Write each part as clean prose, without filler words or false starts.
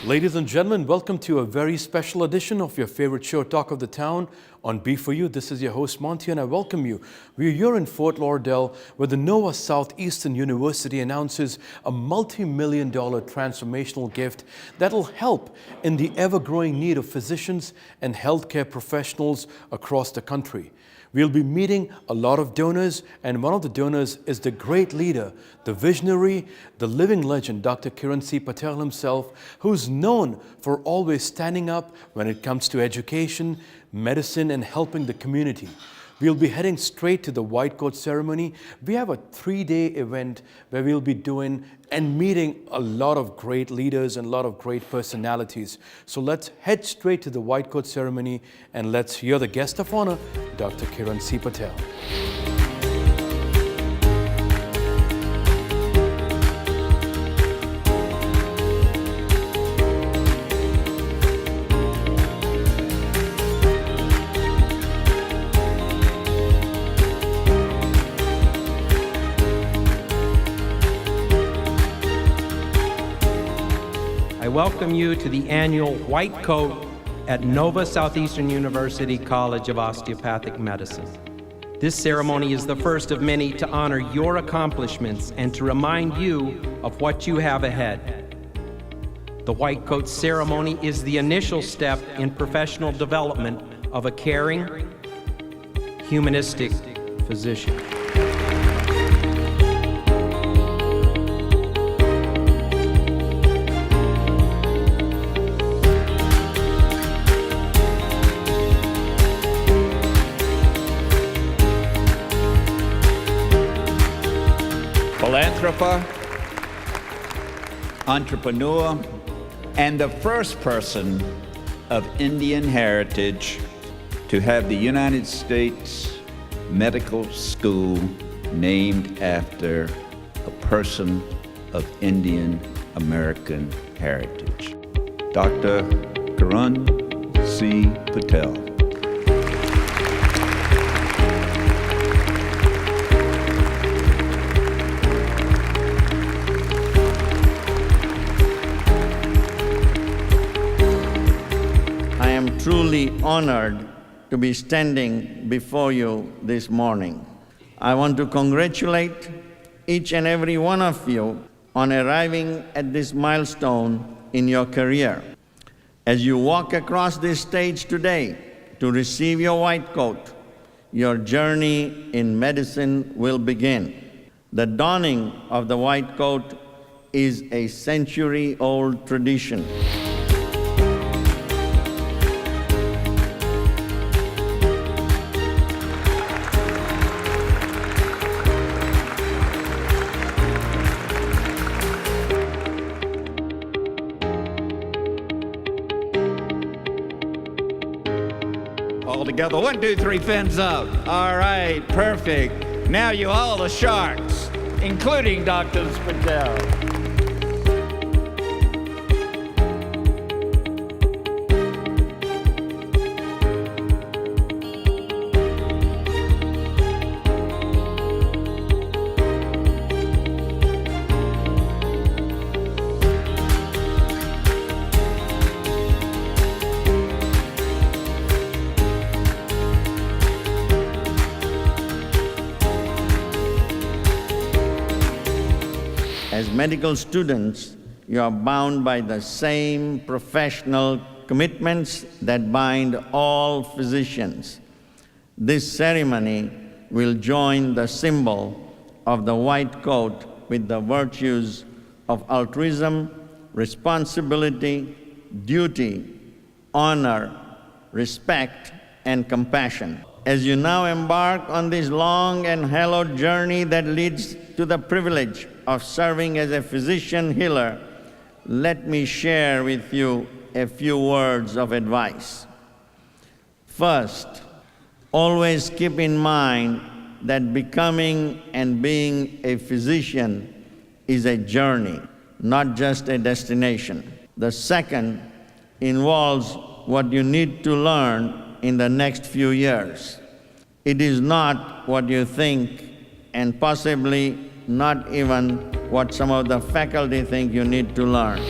Ladies and gentlemen, welcome to a very special edition of your favorite show, Talk of the Town, on B4U. This is your host, Monty, and I welcome you. We're here in Fort Lauderdale, where the Nova Southeastern University announces a multi-million-dollar transformational gift that'll help in the ever-growing need of physicians and healthcare professionals across the country. We'll be meeting a lot of donors, and one of the donors is the great leader, the visionary, the living legend, Dr. Kiran C. Patel himself, who's known for always standing up when it comes to education, medicine, and helping the community. We'll be heading straight to the white coat ceremony. We have a 3-day event where we'll be doing and meeting a lot of great leaders and a lot of great personalities. So let's head straight to the white coat ceremony and let's hear the guest of honor, Dr. Kiran C. Patel. I welcome you to the annual White Coat at Nova Southeastern University College of Osteopathic Medicine. This ceremony is the first of many to honor your accomplishments and to remind you of what you have ahead. The White Coat ceremony is the initial step in professional development of a caring, humanistic physician. Philanthropist, entrepreneur, and the first person of Indian heritage to have the United States Medical School named after a person of Indian American heritage, Dr. Kiran C. Patel. Truly honored to be standing before you this morning. I want to congratulate each and every one of you on arriving at this milestone in your career. As you walk across this stage today to receive your white coat, your journey in medicine will begin. The donning of the white coat is a century-old tradition. All together, 1, 2, 3, fins up. All right, perfect. Now you all the sharks, including Dr. Patel. As medical students, you are bound by the same professional commitments that bind all physicians. This ceremony will join the symbol of the white coat with the virtues of altruism, responsibility, duty, honor, respect, and compassion. As you now embark on this long and hallowed journey that leads to the privilege of serving as a physician healer, let me share with you a few words of advice. First, always keep in mind that becoming and being a physician is a journey, not just a destination. The second involves what you need to learn in the next few years. It is not what you think, and possibly not even what some of the faculty think you need to learn.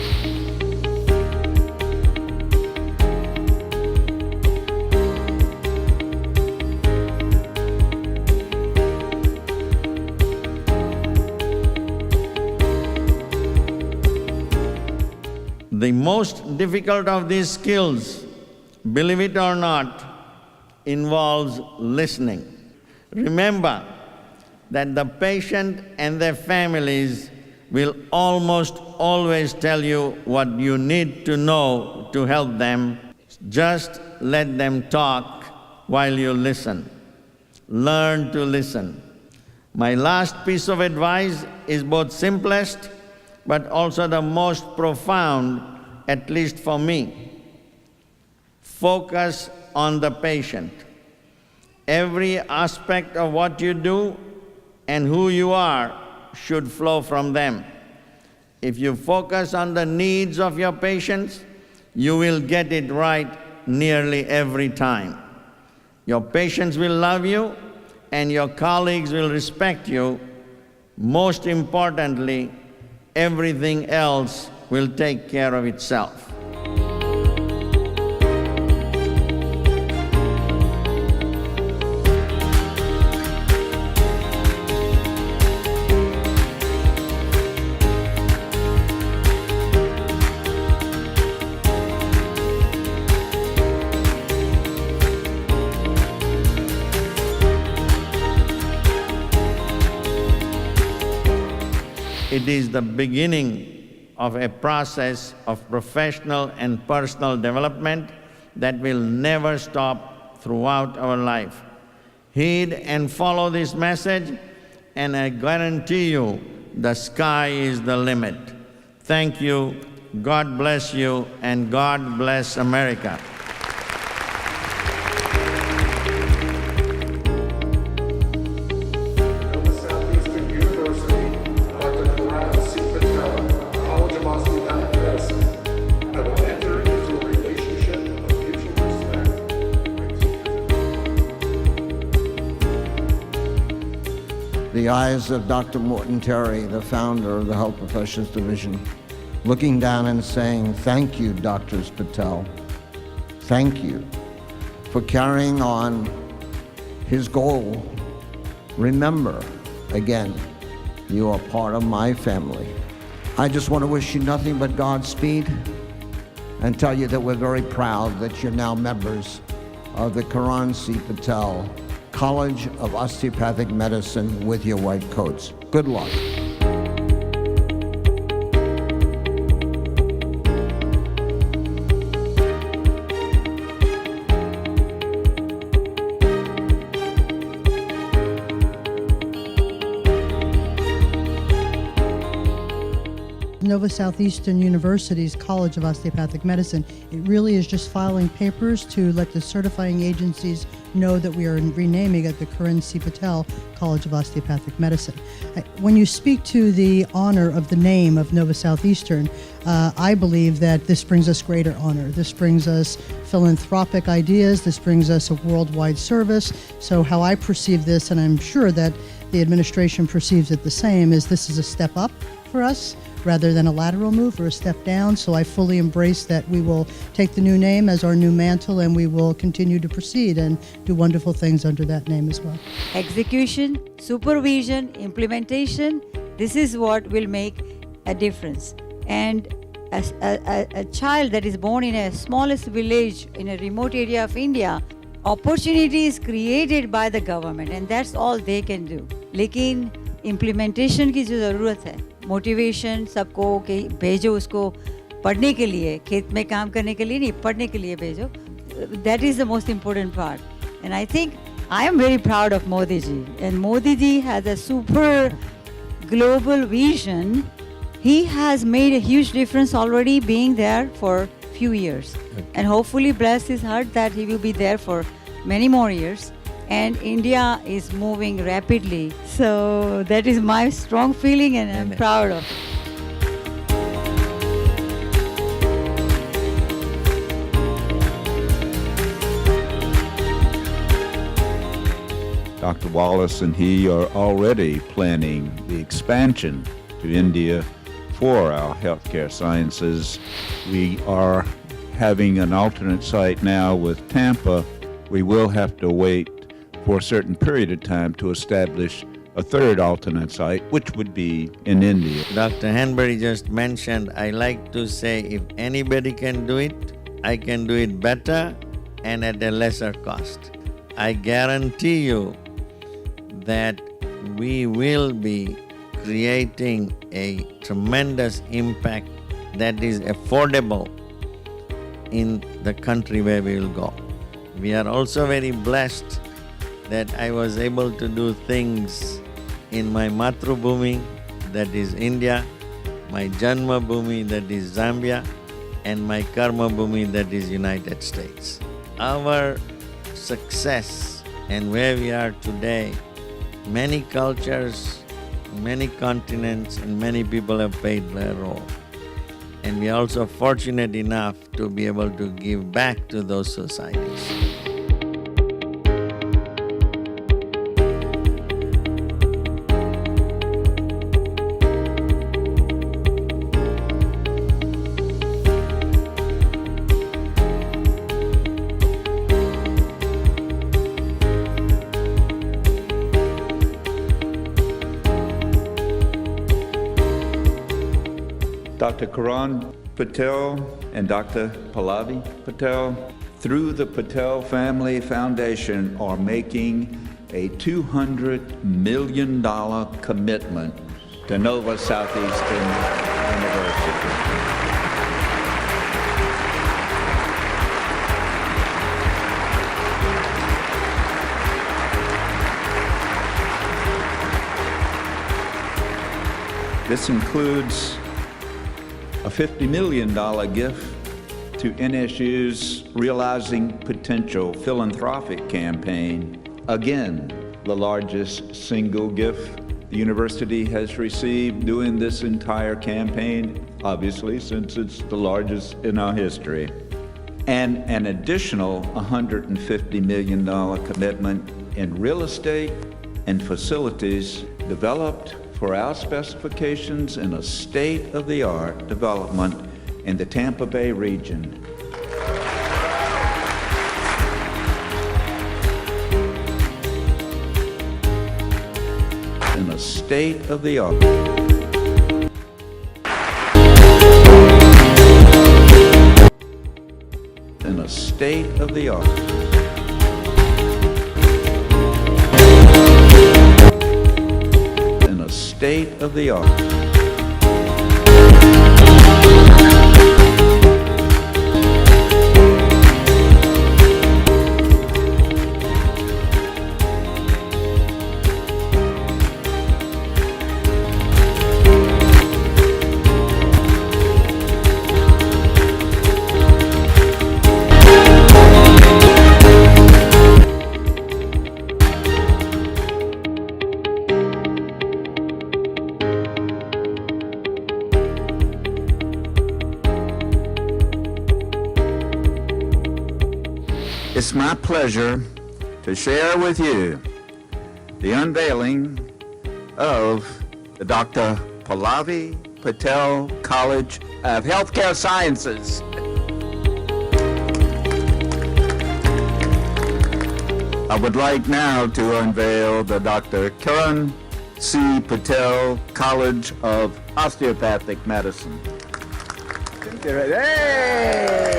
The most difficult of these skills, believe it or not, involves listening. Remember that the patient and their families will almost always tell you what you need to know to help them. Just let them talk while you listen. Learn to listen. My last piece of advice is both simplest but also the most profound, at least for me. Focus on the patient. Every aspect of what you do and who you are should flow from them. If you focus on the needs of your patients, you will get it right nearly every time. Your patients will love you, and your colleagues will respect you. Most importantly, everything else will take care of itself. It is the beginning of a process of professional and personal development that will never stop throughout our life. Heed and follow this message, and I guarantee you the sky is the limit. Thank you, God bless you, and God bless America. The eyes of Dr. Morton Terry, the founder of the Health Professions Division, looking down and saying, thank you, Drs. Patel. Thank you for carrying on his goal. Remember, again, you are part of my family. I just want to wish you nothing but Godspeed and tell you that we're very proud that you're now members of the Karan C. Patel College of Osteopathic Medicine with your white coats. Good luck. Nova Southeastern University's College of Osteopathic Medicine. It really is just filing papers to let the certifying agencies know that we are renaming it the Karan C. Patel College of Osteopathic Medicine. When you speak to the honor of the name of Nova Southeastern, I believe that this brings us greater honor. This brings us philanthropic ideas. This brings us a worldwide service. So how I perceive this, and I'm sure that the administration perceives it the same, is this is a step up for us rather than a lateral move or a step down. So I fully embrace that we will take the new name as our new mantle, and we will continue to proceed and do wonderful things under that name as well. Execution, supervision, implementation, this is what will make a difference. And as a child that is born in a smallest village in a remote area of India, opportunity is created by the government, and that's all they can do. लेकिन implementation की जो ज़रूरत है, motivation सबको कि भेजो उसको पढ़ने के लिए, खेत में काम करने के लिए नहीं, पढ़ने के लिए भेजो. That is the most important part. And I think I am very proud of Modi ji. And Modi ji has a super global vision. He has made a huge difference already being there for few years. Okay. And hopefully bless his heart that he will be there for many more years. And India is moving rapidly. So that is my strong feeling, and I'm proud of it. Dr. Wallace and he are already planning the expansion to India for our healthcare sciences. We are having an alternate site now with Tampa. We will have to wait for a certain period of time to establish a third alternate site, which would be in India. Dr. Henbury just mentioned, I like to say, if anybody can do it, I can do it better and at a lesser cost. I guarantee you that we will be creating a tremendous impact that is affordable in the country where we will go. We are also very blessed that I was able to do things in my Matrubhumi, that is India, my Janma Bhumi, that is Zambia, and my Karma Bhumi, that is United States. Our success and where we are today, many cultures, many continents, and many people have played their role. And we are also fortunate enough to be able to give back to those societies. Dr. Kiran Patel and Dr. Pallavi Patel, through the Patel Family Foundation, are making a $200 million commitment to Nova Southeastern University. This includes a $50 million gift to NSU's Realizing Potential philanthropic campaign. Again, the largest single gift the university has received during this entire campaign, obviously, since it's the largest in our history. And an additional $150 million commitment in real estate and facilities developed for our specifications in a state-of-the-art development in the Tampa Bay region. In a state-of-the-art. In a state-of-the-art. State-of-the-art. It's my pleasure to share with you the unveiling of the Dr. Pallavi Patel College of Healthcare Sciences. I would like now to unveil the Dr. Kiran C. Patel College of Osteopathic Medicine. Hey!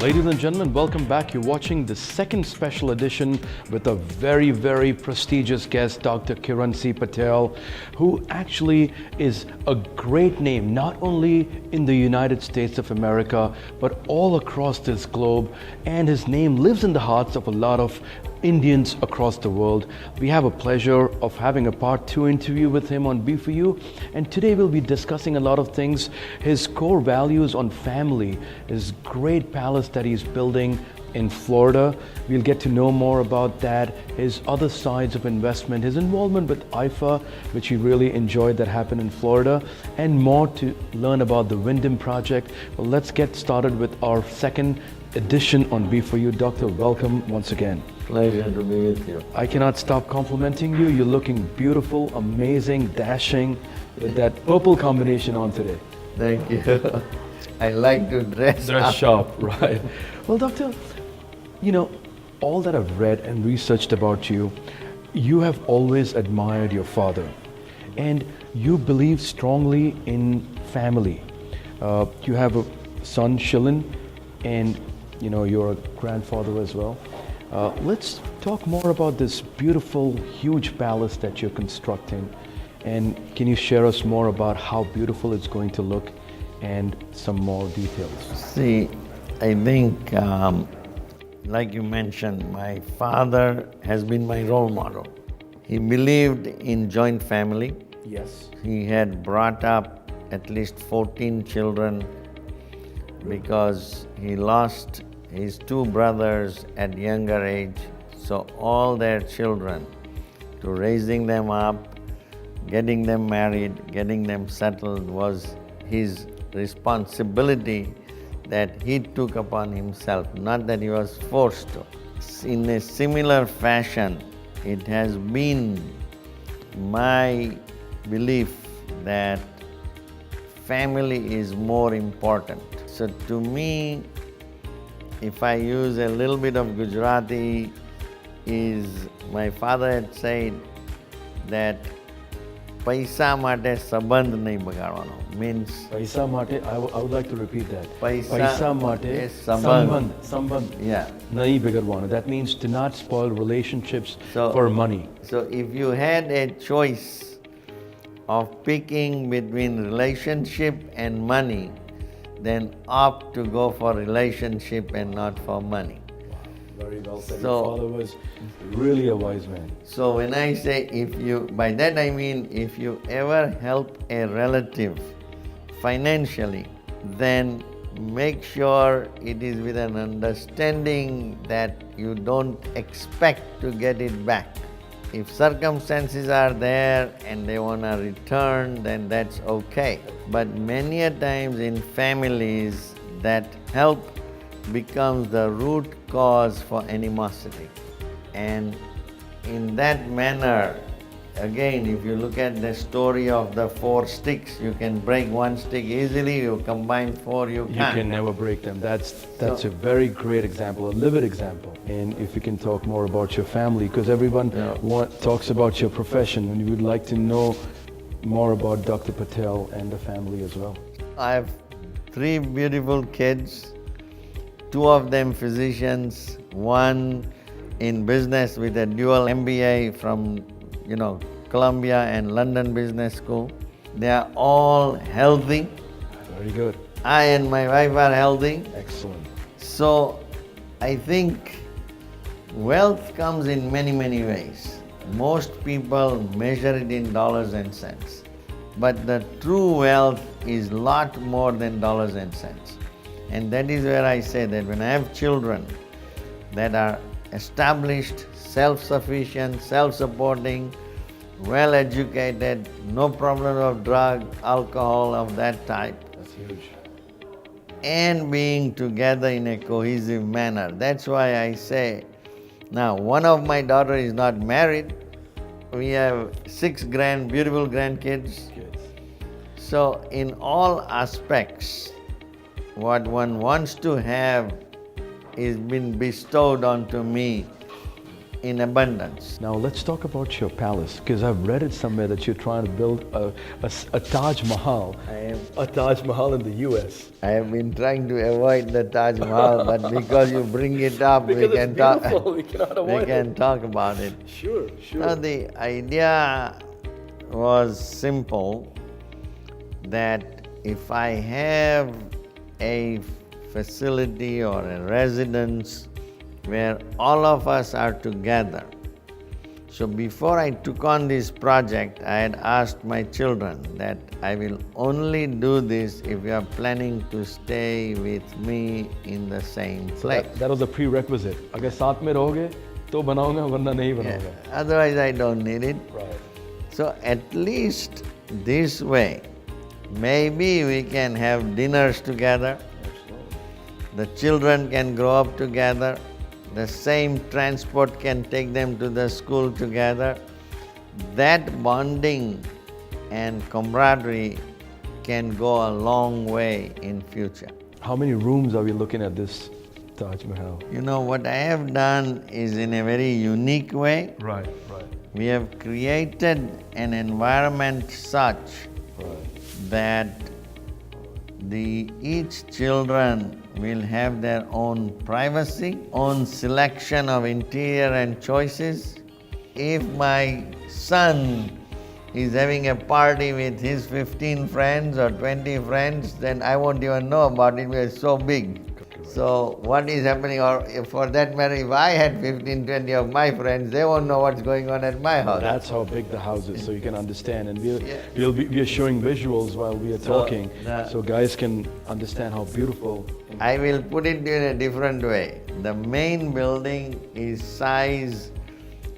Ladies and gentlemen, welcome back. You're watching the second special edition with a very, very prestigious guest, Dr. Kiran C. Patel, who actually is a great name, not only in the United States of America, but all across this globe. And his name lives in the hearts of a lot of Indians across the world. We have a pleasure of having a part 2 interview with him on B4U, and today we'll be discussing a lot of things. His core values on family, his great palace that he's building in Florida. We'll get to know more about that, his other sides of investment, his involvement with IFA, which he really enjoyed that happened in Florida, and more to learn about the Wyndham project. Well, let's get started with our second edition on Be For You. Doctor, welcome once again. Pleasure to be with you. I cannot stop complimenting you. You're looking beautiful, amazing, dashing, with that purple combination on today. Thank you. I like to dress Dress up. sharp, right? Well, doctor, you know, all that I've read and researched about you, you have always admired your father, and you believe strongly in family. You have a son, Shilin, and you know you're a grandfather as well. Let's talk more about this beautiful, huge palace that you're constructing, and can you share us more about how beautiful it's going to look and some more details? See, I think, like you mentioned, my father has been my role model. He believed in joint family. Yes. He had brought up at least 14 children because he lost his two brothers at younger age. So all their children, to raising them up, getting them married, getting them settled was his responsibility that he took upon himself, not that he was forced to. In a similar fashion, it has been my belief that family is more important. So to me, if I use a little bit of Gujarati, is my father had said that paisa માટે સંબંધ નહીં બગાડવાનો, means Paisa mate, I would like to repeat that. Paisa mate, એ સંબંધ. sambandh. Yeah. Nahi bigadwana. That means to not spoil relationships So- for money. So if you had a choice of picking between relationship and money, then opt to go for relationship and not for money. Very well said. So- Your father was really a wise man. So when I say if you, by that I mean if you ever help a relative financially, then make sure it is with an understanding that you don't expect to get it back. If circumstances are there and they want to return, then that's okay. But many a times in families, that help becomes the root cause for animosity. And in that manner, again, if you look at the story of the 4 sticks, you can break 1 stick easily, you combine 4, you You can't. can never break them. That's a very great example, a livid example. And if you can talk more about your family, because everyone talks about your profession, and we would like to know more about Dr. Patel and the family as well. I have 3 beautiful kids, 2 of them physicians, 1 in business with a dual MBA from, Columbia and London Business School. They are all healthy. Very good. I and my wife are healthy. Excellent. So I think wealth comes in many, many ways. Most people measure it in dollars and cents. But the true wealth is lot more than dollars and cents. And that is where I say that when I have children that are established, self-sufficient, self-supporting, well-educated, no problem of drug, alcohol of that type, That's huge. and being together in a cohesive manner. That's why I say, now one of my daughter is not married. We have 6 beautiful grandkids. Kids. So in all aspects, what one wants to have is been bestowed onto me in abundance. Now let's talk about your palace, because I've read it somewhere that you're trying to build a Taj Mahal. A Taj Mahal in the U.S. I have been trying to avoid the Taj Mahal, but because you bring it up, we Because can it's talk. beautiful, we cannot avoid We can talk about it. Sure, sure. Now the idea was simple, that if I have a facility or a residence where all of us are together. So before I took on this project, I had asked my children that I will only do this if you are planning to stay with me in the same place. That was a prerequisite. अगर साथ में रहोगे तो बनाऊंगा वरना नहीं Yeah. बनाऊंगा. Otherwise I don't need it. Right. So at least this way, maybe we can have dinners together. The children can grow up together. The same transport can take them to the school together. That bonding and camaraderie can go a long way in future. How many rooms are we looking at this Taj Mahal? You know, what I have done is in a very unique way. Right. We have created an environment such that each children will have their own privacy, own selection of interior and choices. If my son is having a party with his 15 friends or 20 friends, then I won't even know about it because it's so big. So what is happening, or for that matter, if I had 15, 20 of my friends, they won't know what's going on at my house. That's how big the house is, so you can understand. And we are showing visuals while we are talking, so guys can understand how beautiful. I will put it in a different way. The main building is size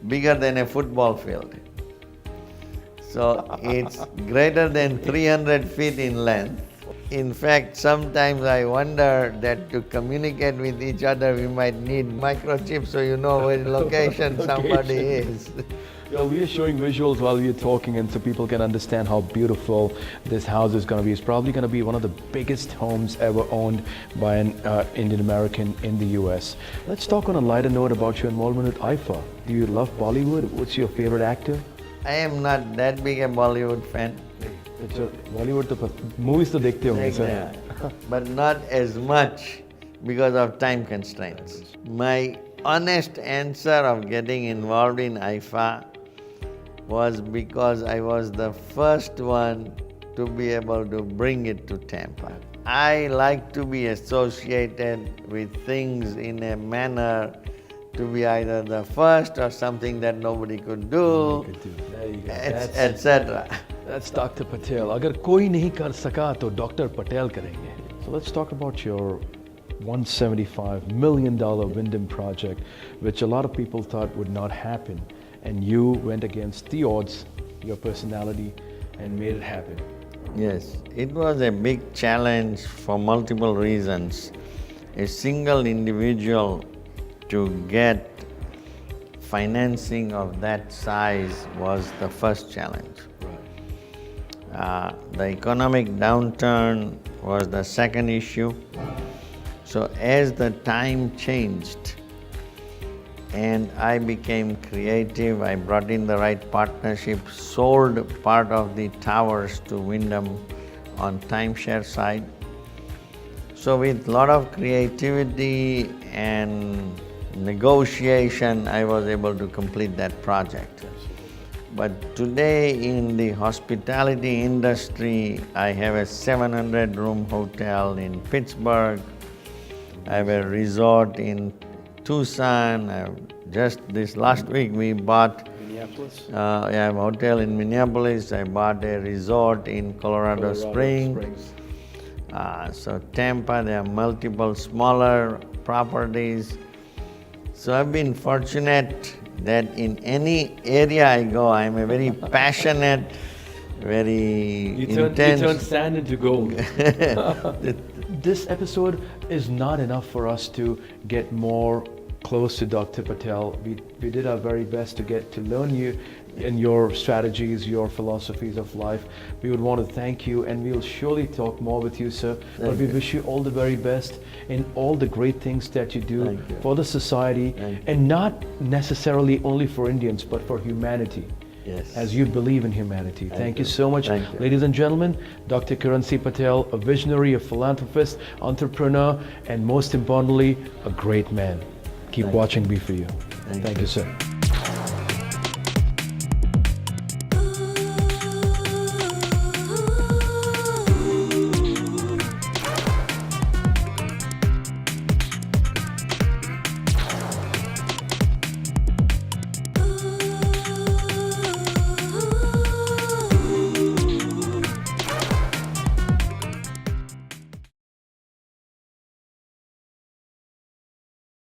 bigger than a football field. So it's greater than 300 feet in length. In fact, sometimes I wonder that to communicate with each other, we might need microchips so you know where location somebody is. Well, we are showing visuals while we are talking, and so people can understand how beautiful this house is going to be. It's probably going to be one of the biggest homes ever owned by an Indian American in the US. Let's talk on a lighter note about your involvement with IFA. Do you love Bollywood? What's your favorite actor? I am not that big a Bollywood fan. Bollywood to movies to dekhte honge sir. But not as much because of time constraints. My honest answer of getting involved in IFA was because I was the first one to be able to bring it to Tampa. I like to be associated with things in a manner to be either the first or something that nobody could do, etc. That's Dr. Patel. Agar koi nahi kar saka to Dr. Patel karenge. So let's talk about your $175 million Wyndham project, which a lot of people thought would not happen. And you went against the odds, your personality, and made it happen. Yes, it was a big challenge for multiple reasons. A single individual to get financing of that size was the first challenge. The economic downturn was the second issue. So as the time changed and I became creative, I brought in the right partnership, sold part of the towers to Wyndham on timeshare side. So with a lot of creativity and negotiation, I was able to complete that project. But today in the hospitality industry, I have a 700-room hotel in Pittsburgh. I have a resort in Tucson. Just this last week we bought I have a hotel in Minneapolis. I bought a resort in Colorado Springs. So Tampa, there are multiple smaller properties. So I've been fortunate that in any area I go, I'm a very passionate, very intense. You turn sand into gold. This episode is not enough for us to get more close to Dr. Patel. We did our very best to get to learn you and your strategies, your philosophies of life. We would want to thank you, and we'll surely talk more with you, sir. But we wish you all the very best in all the great things that you do for the society, and not necessarily only for Indians, but for humanity. Yes. As you believe in humanity. Thank you so much. Thank you. Ladies and gentlemen, Dr. Currency Patel, a visionary, a philanthropist, entrepreneur, and most importantly, a great man. Keep watching Be For You. Thank you, sir.